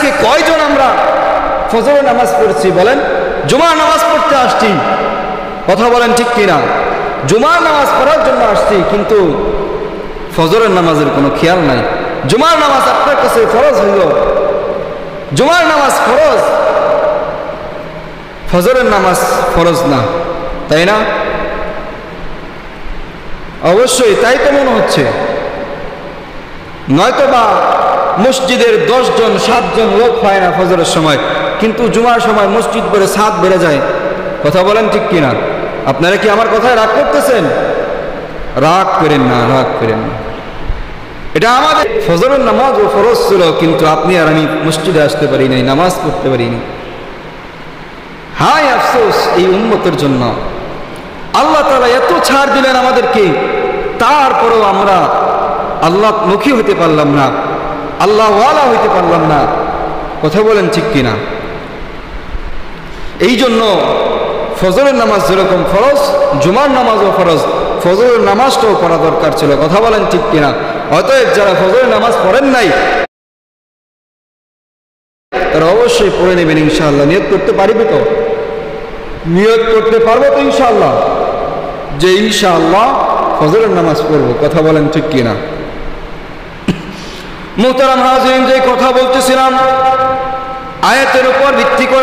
আজকে কয়জন আমরা ফজরের নামাজ পড়ছি বলেন? জুমার নামাজ পড়তে আসছি, কথা বলেন ঠিক কিনা? জুমার নামাজ পড়ার জন্য আসছি, কিন্তু ফজরের নামাজের কোনো খেয়াল নাই। জুমার নামাজ আপনার কাছে ফরজ হইল, জুমার নামাজ ফরজ, ফজরের নামাজ ফরজ না, তাই না? অবশ্যই তাই তো মনে হচ্ছে। নয়তোবা মসজিদের 10 জন 7 জন লোক হয় না ফজরের সময়, কিন্তু জুমার সময় মসজিদ ভরে 7 বেড়ে যায়, কথা বলেন ঠিক কিনা? আপনারা কি আমার কথায় রাগ করতেছেন? রাগ করেন না, রাগ করেন না। এটা আমাদের ফজরের নামাজ ও ফরজ ছিল, কিন্তু আপনি আর আমি মসজিদে আসতে পারি নাই, নামাজ পড়তে পারিনি। হায় আফসোস এই উম্মতের জন্য। আল্লাহ তাআলা এত ছাড় দিলেন আমাদেরকে, তারপরেও আমরা আল্লাহ মুখী হতে পারলাম না, আল্লাহ ওয়ালা হইতে পারলাম না, কথা বলেন ঠিক কিনা? এই জন্য ফজরের নামাজ যেরকম ফরজ, জুমার নামাজও ফরজ, ফজরের নামাজটাও পড়া দরকার ছিল, কথা বলেন ঠিক কিনা? অতএব যারা ফজরের নামাজ পড়েন নাই তারা অবশ্যই পড়ে নেবেন ইনশাআল্লাহ। নিয়ত করতে পারবে তো? নিয়ত করতে পারবো তো ইনশাআল্লাহ যে ইনশাআল্লাহ ফজরের নামাজ পড়বো, কথা বলেন ঠিক কিনা? মুহতারাম হাজিরিন, যে কথা বলতেছিলাম আয়াতের উপর ভিত্তি করে